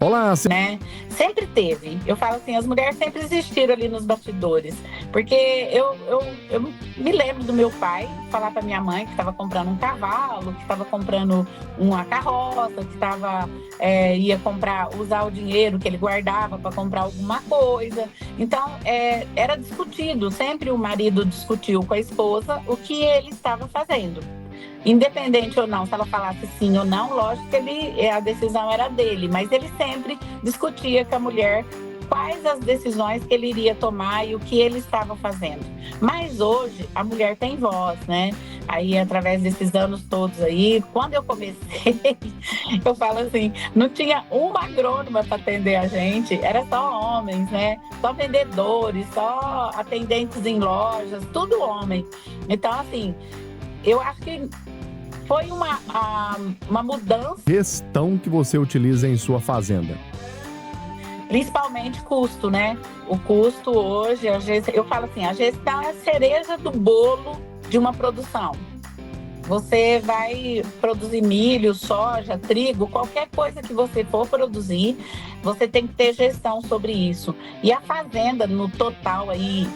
Olá, né? Sempre teve. Eu falo assim, as mulheres sempre existiram ali nos bastidores. Porque eu me lembro do meu pai falar para minha mãe que estava comprando um cavalo, que estava comprando uma carroça, que ia comprar, usar o dinheiro que ele guardava para comprar alguma coisa. Então, era discutido, sempre o marido discutiu com a esposa o que ele estava fazendo. Independente ou não, se ela falasse sim ou não, lógico que a decisão era dele, mas ele sempre discutia com a mulher quais as decisões que ele iria tomar e o que ele estava fazendo. Mas hoje a mulher tem voz, né? Aí, através desses anos todos aí, quando eu comecei, eu falo assim, não tinha uma agrônoma para atender a gente, era só homens, né? Só vendedores, só atendentes em lojas, tudo homem. Então, assim, eu acho que foi uma mudança, gestão que você utiliza em sua fazenda? principalmente custo, né? O custo hoje, eu falo assim, a gestão é a cereja do bolo de uma produção. Você vai produzir milho, soja, trigo, qualquer coisa que você for produzir, você tem que ter gestão sobre isso. E a fazenda, no total aí,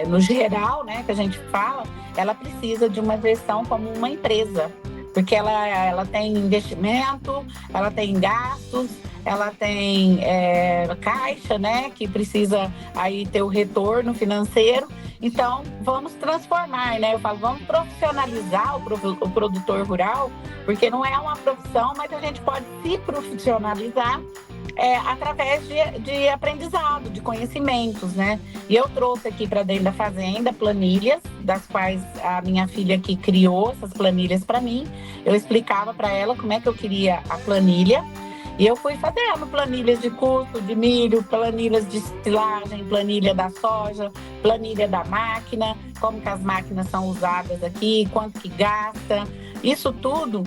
no geral, né, que a gente fala, ela precisa de uma gestão como uma empresa, porque ela tem investimento, ela tem gastos, ela tem caixa, né, que precisa aí ter o retorno financeiro. Então, vamos transformar, né? Eu falo, vamos profissionalizar o produtor rural, porque não é uma profissão, mas a gente pode se profissionalizar através de aprendizado, de conhecimentos, né? E eu trouxe aqui para dentro da fazenda planilhas, das quais a minha filha que criou essas planilhas para mim. Eu explicava para ela como é que eu queria a planilha. E eu fui fazendo planilhas de custo de milho, planilhas de estilagem, planilha da soja, planilha da máquina, como que as máquinas são usadas aqui, quanto que gasta. Isso tudo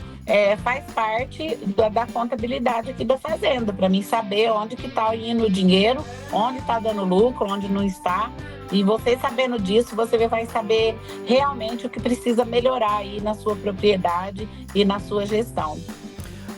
faz parte da contabilidade aqui da fazenda, para mim saber onde que está indo o dinheiro, onde está dando lucro, onde não está. E você sabendo disso, você vai saber realmente o que precisa melhorar aí na sua propriedade e na sua gestão.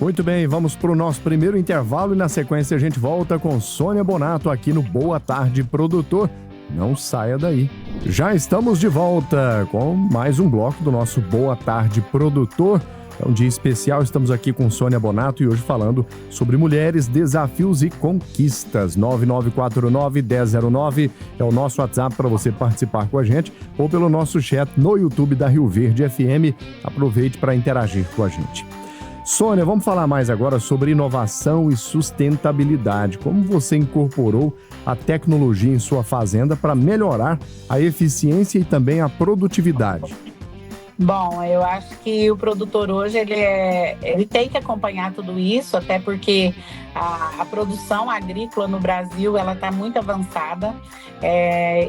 Muito bem, vamos para o nosso primeiro intervalo e na sequência a gente volta com Sônia Bonato aqui no Boa Tarde Produtor. Não saia daí. Já estamos de volta com mais um bloco do nosso Boa Tarde Produtor. É um dia especial, estamos aqui com Sônia Bonato e hoje falando sobre mulheres, desafios e conquistas. 9949-1009 é o nosso WhatsApp para você participar com a gente ou pelo nosso chat no YouTube da Rio Verde FM. Aproveite para interagir com a gente. Sônia, vamos falar mais agora sobre inovação e sustentabilidade. Como você incorporou a tecnologia em sua fazenda para melhorar a eficiência e também a produtividade? Bom, eu acho que o produtor hoje ele tem que acompanhar tudo isso, até porque a produção agrícola no Brasil ela está muito avançada.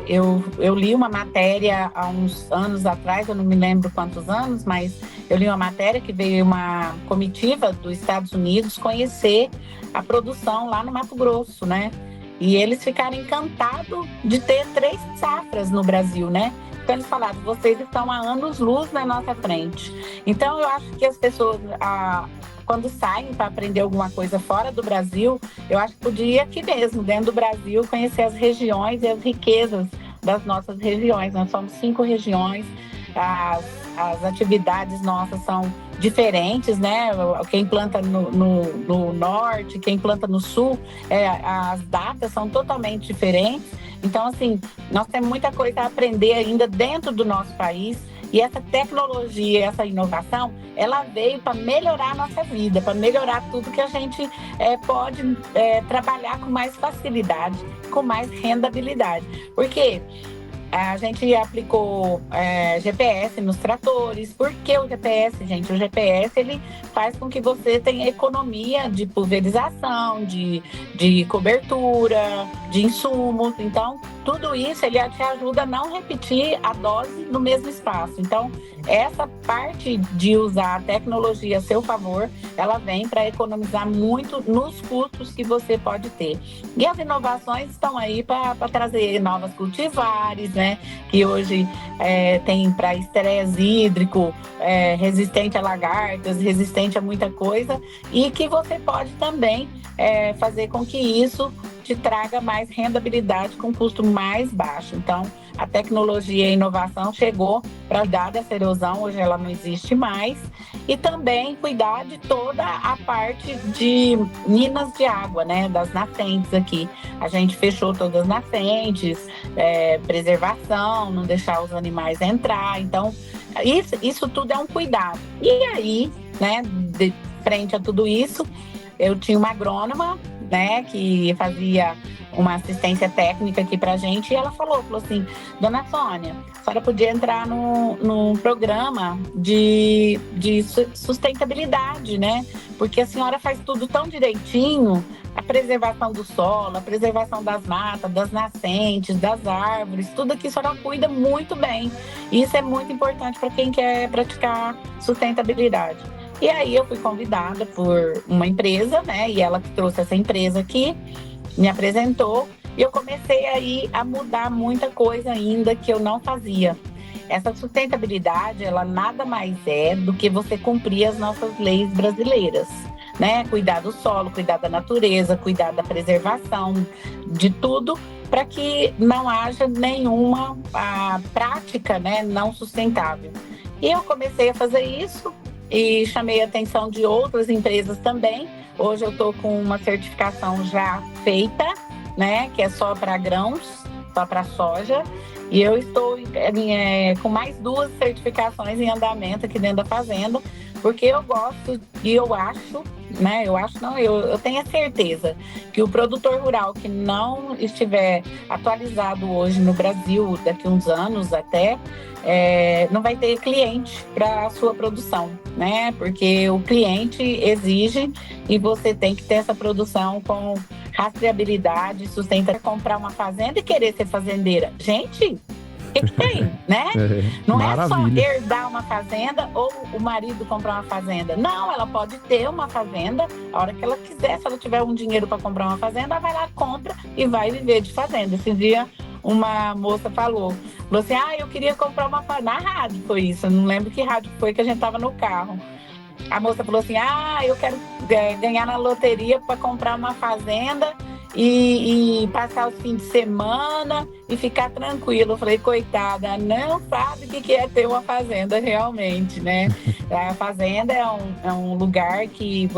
Eu li uma matéria há uns anos atrás, eu não me lembro quantos anos, mas eu li uma matéria que veio uma comitiva dos Estados Unidos conhecer a produção lá no Mato Grosso, né? E eles ficaram encantados de ter 3 safras no Brasil, né? Então, eles falaram, vocês estão há anos-luz na nossa frente. Então, eu acho que as pessoas, quando saem para aprender alguma coisa fora do Brasil, eu acho que podia ir aqui mesmo, dentro do Brasil, conhecer as regiões e as riquezas das nossas regiões. Nós somos 5 regiões, as atividades nossas são diferentes, né? Quem planta no norte, quem planta no sul, as datas são totalmente diferentes. Então, assim, nós temos muita coisa a aprender ainda dentro do nosso país e essa tecnologia, essa inovação, ela veio para melhorar a nossa vida, para melhorar tudo que a gente pode trabalhar com mais facilidade, com mais rendabilidade. Porque a gente aplicou GPS nos tratores. Por que o GPS, gente? O GPS ele faz com que você tenha economia de pulverização, de cobertura, de insumos. Então, tudo isso ele te ajuda a não repetir a dose no mesmo espaço. Então, essa parte de usar a tecnologia a seu favor, ela vem para economizar muito nos custos que você pode ter. E as inovações estão aí para trazer novas cultivares, né? Que hoje tem para estresse hídrico, resistente a lagartas, resistente resistente a muita coisa e que você pode também fazer com que isso te traga mais rendabilidade com custo mais baixo. Então, a tecnologia e a inovação chegou para cuidar dessa erosão, hoje ela não existe mais, e também cuidar de toda a parte de minas de água, né, das nascentes aqui. A gente fechou todas as nascentes, preservação, não deixar os animais entrar, então isso tudo é um cuidado. E aí, né, de frente a tudo isso, eu tinha uma agrônoma, né, que fazia uma assistência técnica aqui pra gente, e ela falou assim: Dona Sônia, a senhora podia entrar num programa de sustentabilidade, né? Porque a senhora faz tudo tão direitinho, a preservação do solo, a preservação das matas, das nascentes, das árvores, tudo aqui a senhora cuida muito bem. Isso é muito importante para quem quer praticar sustentabilidade. E aí eu fui convidada por uma empresa, né? E ela que trouxe essa empresa aqui, me apresentou, e eu comecei aí a mudar muita coisa ainda que eu não fazia. Essa sustentabilidade, ela nada mais é do que você cumprir as nossas leis brasileiras, né? Cuidar do solo, cuidar da natureza, cuidar da preservação, de tudo, para que não haja nenhuma prática, né, não sustentável. E eu comecei a fazer isso e chamei a atenção de outras empresas também. Hoje eu estou com uma certificação já feita, né, que é só para grãos, só para soja, e eu estou com mais 2 certificações em andamento aqui dentro da fazenda, porque eu gosto e eu acho, né, eu tenho a certeza que o produtor rural que não estiver atualizado hoje no Brasil, daqui uns anos até, não vai ter cliente para a sua produção, né? Porque o cliente exige e você tem que ter essa produção com rastreabilidade, sustenta. Comprar uma fazenda e querer ser fazendeira. Gente, o que tem, né? Não maravilha. É só herdar uma fazenda ou o marido comprar uma fazenda. Não, ela pode ter uma fazenda a hora que ela quiser. Se ela tiver um dinheiro para comprar uma fazenda, ela vai lá, compra e vai viver de fazenda. Esse dia uma moça falou assim: eu queria comprar uma fazenda. Na rádio foi isso, eu não lembro que rádio foi, que a gente tava no carro. A moça falou assim: eu quero ganhar na loteria para comprar uma fazenda e passar os fins de semana e ficar tranquilo. Eu falei: coitada, não sabe o que é ter uma fazenda realmente, né? A fazenda é um lugar que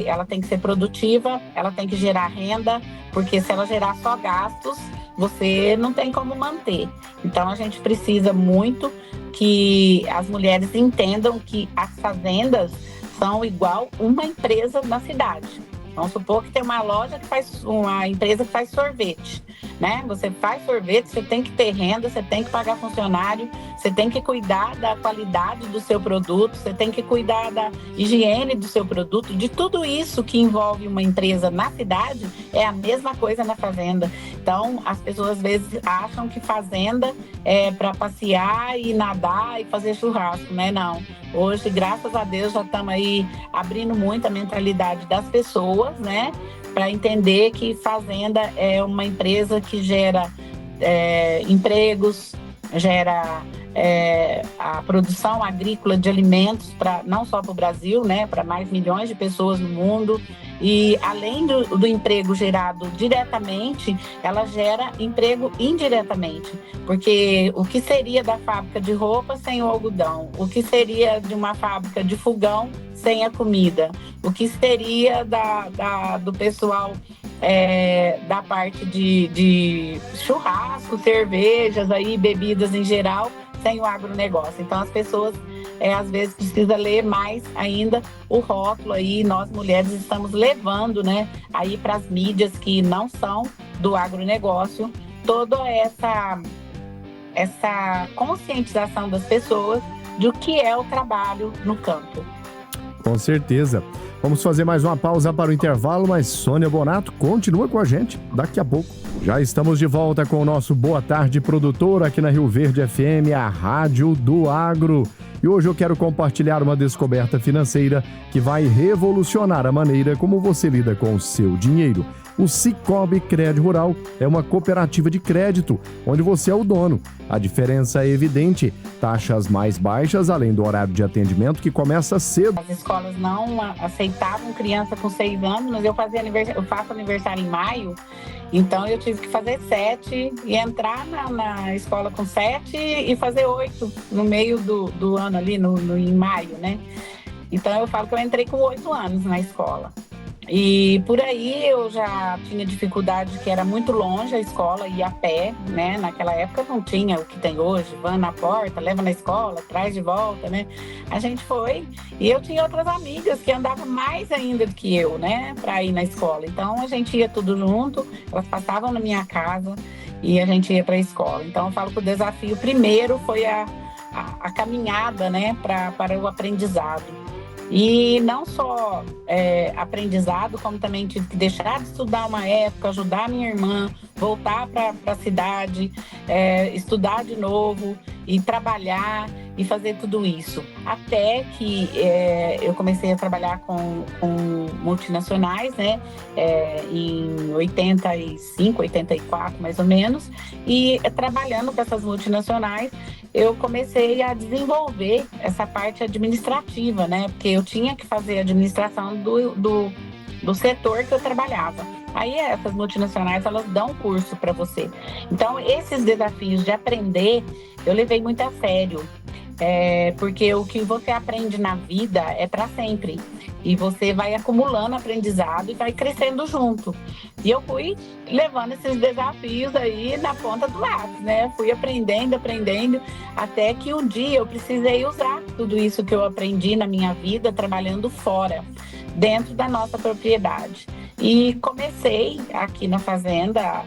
ela tem que ser produtiva, ela tem que gerar renda, porque se ela gerar só gastos, você não tem como manter. Então a gente precisa muito que as mulheres entendam que as fazendas são igual uma empresa na cidade. Vamos supor que tem uma empresa que faz sorvete, né? Você faz sorvete, você tem que ter renda, você tem que pagar funcionário, você tem que cuidar da qualidade do seu produto, você tem que cuidar da higiene do seu produto, de tudo isso que envolve uma empresa na cidade, é a mesma coisa na fazenda. Então, as pessoas às vezes acham que fazenda é para passear e nadar e fazer churrasco, né? Não. Hoje, graças a Deus, já estamos aí abrindo muito a mentalidade das pessoas, né? Para entender que fazenda é uma empresa que gera empregos, gera a produção agrícola de alimentos, não só para o Brasil, né? Para mais milhões de pessoas no mundo. E além do emprego gerado diretamente, ela gera emprego indiretamente. Porque o que seria da fábrica de roupa sem o algodão? O que seria de uma fábrica de fogão sem a comida? O que seria do pessoal da parte de churrasco, cervejas, aí, bebidas em geral, sem o agronegócio? Então as pessoas às vezes precisa ler mais ainda o rótulo aí. Nós mulheres estamos levando, né, aí para as mídias que não são do agronegócio toda essa conscientização das pessoas do que é o trabalho no campo. Com certeza. Vamos fazer mais uma pausa para o intervalo, mas Sônia Bonato continua com a gente daqui a pouco. Já estamos de volta com o nosso Boa Tarde Produtor aqui na Rio Verde FM, a Rádio do Agro. E hoje eu quero compartilhar uma descoberta financeira que vai revolucionar a maneira como você lida com o seu dinheiro. O Sicoob Crédito Rural é uma cooperativa de crédito, onde você é o dono. A diferença é evidente: taxas mais baixas, além do horário de atendimento que começa cedo. As escolas não aceitavam criança com 6 anos, mas eu faço aniversário em maio, então eu tive que fazer 7 e entrar na escola com 7 e fazer 8 no meio do ano ali, em maio, né? Então eu falo que eu entrei com 8 anos na escola. E por aí eu já tinha dificuldade, que era muito longe a escola, ia a pé, né? Naquela época não tinha o que tem hoje, van na porta, leva na escola, traz de volta, né? A gente foi, e eu tinha outras amigas que andavam mais ainda do que eu, né? Para ir na escola. Então a gente ia tudo junto, elas passavam na minha casa e a gente ia para a escola. Então eu falo que o desafio primeiro foi a caminhada, né? Para o aprendizado. E não só aprendizado, como também tive que deixar de estudar uma época, ajudar a minha irmã, voltar para a cidade, estudar de novo e trabalhar e fazer tudo isso. Até que eu comecei a trabalhar com multinacionais, né, em 85, 84 mais ou menos, e trabalhando com essas multinacionais, eu comecei a desenvolver essa parte administrativa, né? Porque eu tinha que fazer a administração do setor que eu trabalhava. Aí essas multinacionais, elas dão curso para você. Então, esses desafios de aprender, eu levei muito a sério. Porque o que você aprende na vida é para sempre. E você vai acumulando aprendizado e vai crescendo junto. E eu fui levando esses desafios aí na ponta do lápis, né? Fui aprendendo, até que um dia eu precisei usar tudo isso que eu aprendi na minha vida trabalhando fora, dentro da nossa propriedade. E comecei aqui na fazenda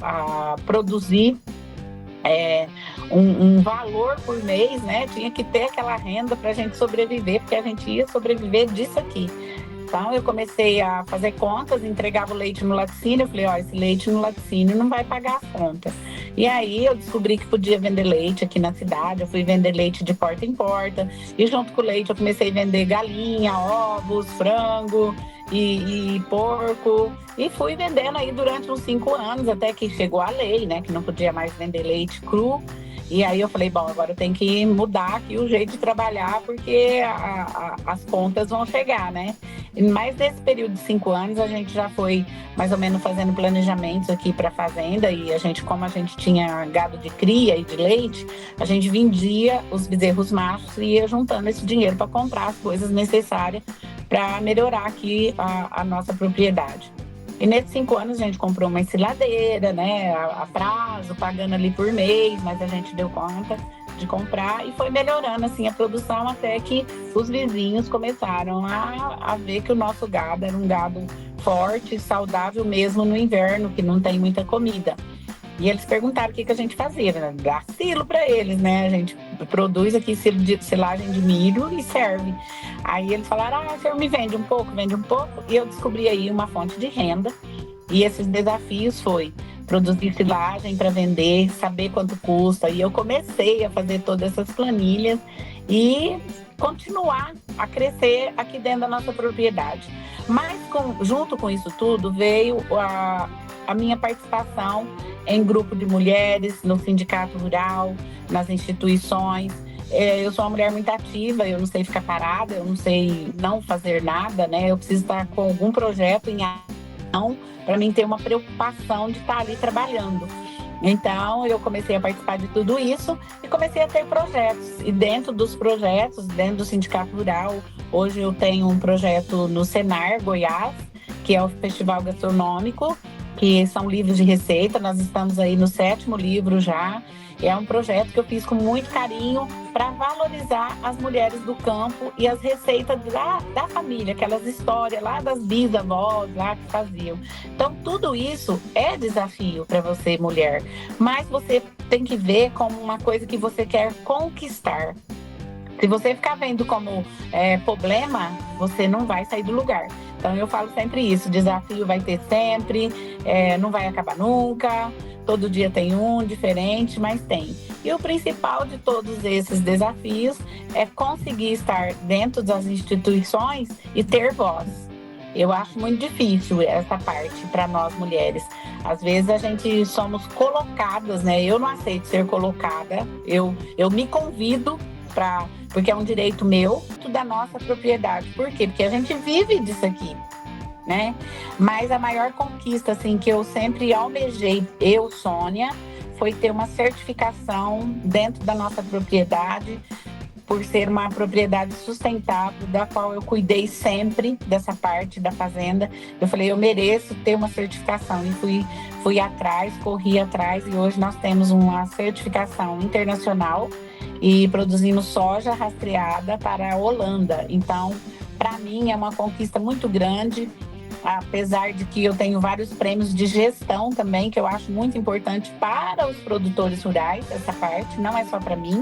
a produzir um valor por mês, né? Tinha que ter aquela renda para a gente sobreviver, porque a gente ia sobreviver disso aqui. Então, eu comecei a fazer contas, entregava o leite no laticínio. Eu falei, esse leite no laticínio não vai pagar as contas. E aí, eu descobri que podia vender leite aqui na cidade. Eu fui vender leite de porta em porta. E junto com o leite, eu comecei a vender galinha, ovos, frango e porco. E fui vendendo aí durante uns 5 anos, até que chegou a lei, né? Que não podia mais vender leite cru. E aí eu falei, agora eu tenho que mudar aqui o jeito de trabalhar, porque as contas vão chegar, né? Mas nesse período de 5 anos, a gente já foi mais ou menos fazendo planejamentos aqui para a fazenda. E como a gente tinha gado de cria e de leite, a gente vendia os bezerros machos e ia juntando esse dinheiro para comprar as coisas necessárias para melhorar aqui a nossa propriedade. E nesses 5 anos a gente comprou uma ensiladeira, né, a prazo, pagando ali por mês, mas a gente deu conta de comprar e foi melhorando assim a produção, até que os vizinhos começaram a ver que o nosso gado era um gado forte, saudável mesmo no inverno, que não tem muita comida. E eles perguntaram o que a gente fazia, né? Dá silo para eles, né? A gente produz aqui silagem de milho e serve. Aí eles falaram, o senhor me vende um pouco? E eu descobri aí uma fonte de renda. E esses desafios foi produzir silagem para vender, saber quanto custa. E eu comecei a fazer todas essas planilhas e continuar a crescer aqui dentro da nossa propriedade. Mas junto com isso tudo veio a minha participação em grupo de mulheres, no sindicato rural, nas instituições. Eu sou uma mulher muito ativa, eu não sei ficar parada, eu não sei não fazer nada, né? Eu preciso estar com algum projeto em ação para mim ter uma preocupação de estar ali trabalhando. Então, eu comecei a participar de tudo isso e comecei a ter projetos. E dentro dos projetos, dentro do sindicato rural, hoje eu tenho um projeto no Senar, Goiás, que é o Festival Gastronômico, que são livros de receita. Nós estamos aí no 7º livro já. É um projeto que eu fiz com muito carinho para valorizar as mulheres do campo e as receitas da família, aquelas histórias lá das bisavós lá que faziam. Então, tudo isso é desafio para você, mulher, mas você tem que ver como uma coisa que você quer conquistar. Se você ficar vendo como problema, você não vai sair do lugar. Então, eu falo sempre isso, desafio vai ter sempre, não vai acabar nunca, todo dia tem um diferente, mas tem. E o principal de todos esses desafios é conseguir estar dentro das instituições e ter voz. Eu acho muito difícil essa parte para nós mulheres. Às vezes a gente somos colocadas, né? Eu não aceito ser colocada, eu me convido porque é um direito meu, da nossa propriedade. Por quê? Porque a gente vive disso aqui, né? Mas a maior conquista, assim, que eu sempre almejei, eu, Sônia, foi ter uma certificação dentro da nossa propriedade, por ser uma propriedade sustentável, da qual eu cuidei sempre dessa parte da fazenda. Eu falei, eu mereço ter uma certificação, e fui atrás, corri atrás, e hoje nós temos uma certificação internacional e produzimos soja rastreada para a Holanda. Então, para mim é uma conquista muito grande, apesar de que eu tenho vários prêmios de gestão também, que eu acho muito importante para os produtores rurais, essa parte, não é só para mim.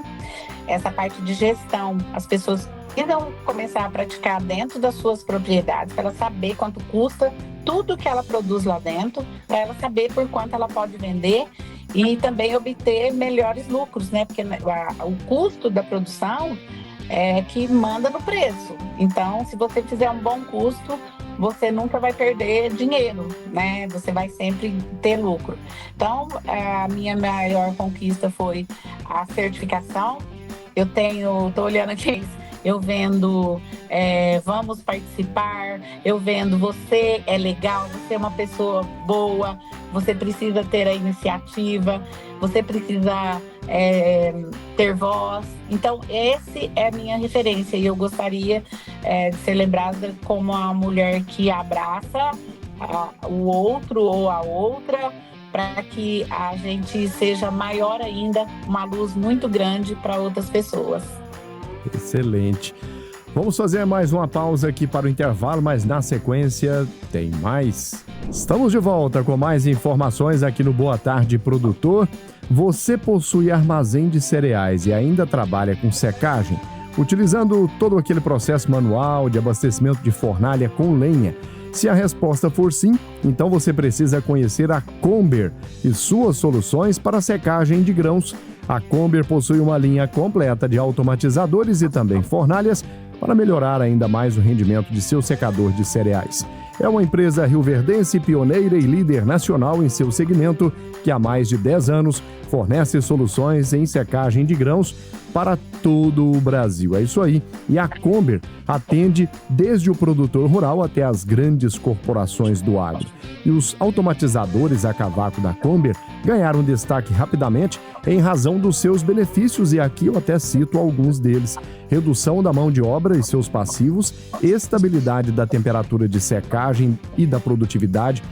Essa parte de gestão, as pessoas precisam começar a praticar dentro das suas propriedades, para ela saber quanto custa tudo que ela produz lá dentro, para ela saber por quanto ela pode vender e também obter melhores lucros, né? Porque o custo da produção é que manda no preço. Então, se você fizer um bom custo, você nunca vai perder dinheiro, né? Você vai sempre ter lucro. Então, a minha maior conquista foi a certificação. Tô olhando aqui, eu vendo Vamos Participar, eu vendo Você é Legal, você é uma pessoa boa, você precisa ter a iniciativa, você precisa ter voz. Então, esse é a minha referência, e eu gostaria de ser lembrada como a mulher que abraça o outro ou a outra, para que a gente seja maior ainda, uma luz muito grande para outras pessoas. Excelente. Vamos fazer mais uma pausa aqui para o intervalo, mas na sequência tem mais. Estamos de volta com mais informações aqui no Boa Tarde Produtor. Você possui armazém de cereais e ainda trabalha com secagem, utilizando todo aquele processo manual de abastecimento de fornalha com lenha? Se a resposta for sim, então você precisa conhecer a Comber e suas soluções para secagem de grãos. A Comber possui uma linha completa de automatizadores e também fornalhas para melhorar ainda mais o rendimento de seu secador de cereais. É uma empresa rioverdense, pioneira e líder nacional em seu segmento, que há mais de 10 anos fornece soluções em secagem de grãos para todo o Brasil. É isso aí. E a Comber atende desde o produtor rural até as grandes corporações do agro. E os automatizadores a cavaco da Comber ganharam destaque rapidamente em razão dos seus benefícios, e aqui eu até cito alguns deles: redução da mão de obra e seus passivos, estabilidade da temperatura de secagem e da produtividade,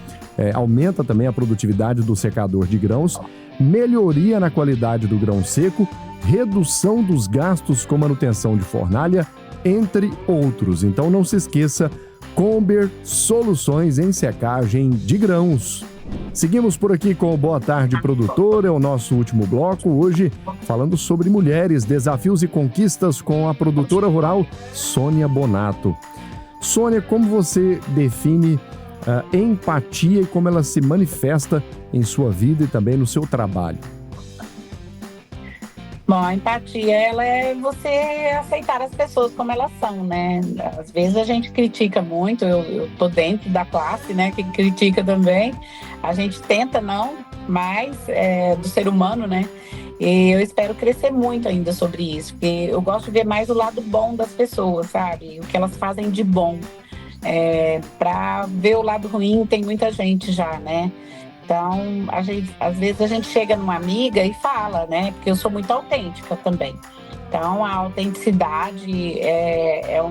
aumenta também a produtividade do secador de grãos, melhoria na qualidade do grão seco, redução dos gastos com manutenção de fornalha, entre outros. Então não se esqueça, Comber Soluções em Secagem de Grãos. Seguimos por aqui com o Boa Tarde Produtor, é o nosso último bloco, hoje falando sobre mulheres, desafios e conquistas com a produtora rural Sônia Bonato. Sônia, como você define empatia e como ela se manifesta em sua vida e também no seu trabalho? Bom, a empatia, ela é você aceitar as pessoas como elas são, né? Às vezes a gente critica muito, eu tô dentro da classe, né, que critica também. A gente tenta não, mas do ser humano, né? E eu espero crescer muito ainda sobre isso, porque eu gosto de ver mais o lado bom das pessoas, sabe? O que elas fazem de bom. Para ver o lado ruim, tem muita gente já, né? Então, às vezes a gente chega numa amiga e fala, né? Porque eu sou muito autêntica também. Então, a autenticidade é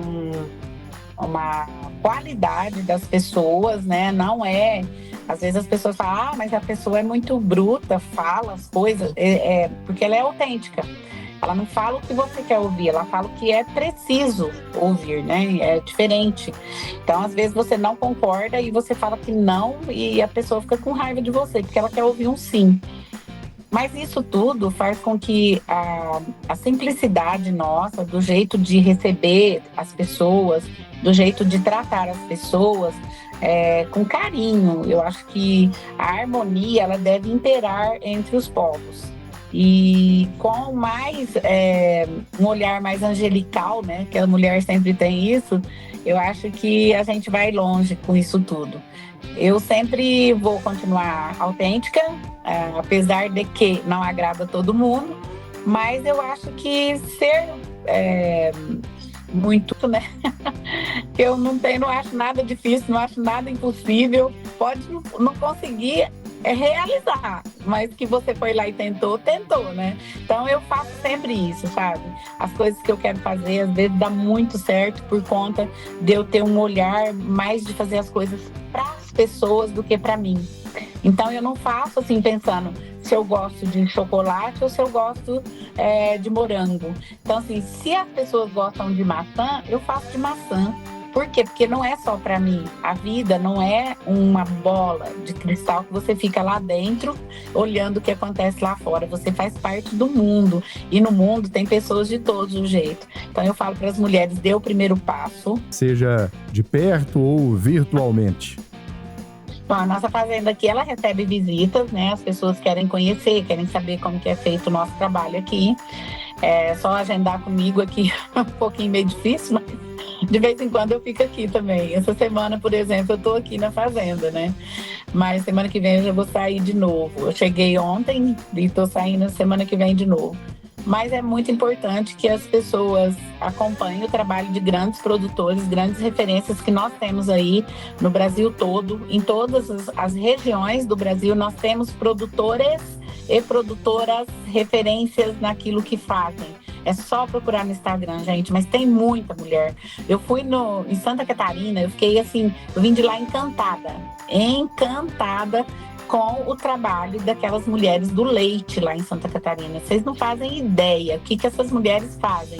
uma qualidade das pessoas, né? Não é... Às vezes as pessoas falam, mas a pessoa é muito bruta, fala as coisas, porque ela é autêntica. Ela não fala o que você quer ouvir, ela fala o que é preciso ouvir, né? É diferente. Então, às vezes você não concorda e você fala que não, e a pessoa fica com raiva de você, porque ela quer ouvir um sim. Mas isso tudo faz com que a simplicidade nossa, do jeito de receber as pessoas, do jeito de tratar as pessoas, com carinho. Eu acho que a harmonia, ela deve imperar entre os povos. E com mais um olhar mais angelical, né? Que a mulher sempre tem isso. Eu acho que a gente vai longe com isso tudo. Eu sempre vou continuar autêntica, apesar de que não agrada todo mundo, mas eu acho que ser muito, né? Que eu não acho nada difícil, não acho nada impossível. Pode não conseguir realizar, mas que você foi lá e tentou, né? Então eu faço sempre isso, sabe? As coisas que eu quero fazer, às vezes dá muito certo por conta de eu ter um olhar mais de fazer as coisas para as pessoas do que para mim. Então eu não faço assim pensando se eu gosto de chocolate ou se eu gosto de morango. Então assim, se as pessoas gostam de maçã, eu faço de maçã. Por quê? Porque não é só para mim. A vida não é uma bola de cristal que você fica lá dentro olhando o que acontece lá fora. Você faz parte do mundo. E no mundo tem pessoas de todos os jeitos. Então eu falo para as mulheres, dê o primeiro passo. Seja de perto ou virtualmente. Bom, a nossa fazenda aqui, ela recebe visitas, né? As pessoas querem conhecer, querem saber como que é feito o nosso trabalho aqui. É só agendar comigo aqui é um pouquinho meio difícil, mas de vez em quando eu fico aqui também. Essa semana, por exemplo, eu tô aqui na fazenda, né? Mas semana que vem eu já vou sair de novo. Eu cheguei ontem e tô saindo semana que vem de novo. Mas é muito importante que as pessoas acompanhem o trabalho de grandes produtores, grandes referências que nós temos aí no Brasil todo. Em todas as regiões do Brasil, nós temos produtores e produtoras referências naquilo que fazem. É só procurar no Instagram, gente, mas tem muita mulher. Eu fui em Santa Catarina, eu fiquei assim, eu vim de lá encantada com o trabalho daquelas mulheres do leite lá em Santa Catarina. Vocês não fazem ideia o que essas mulheres fazem.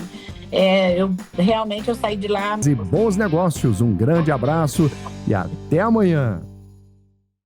Eu saí de lá. E bons negócios, um grande abraço e até amanhã.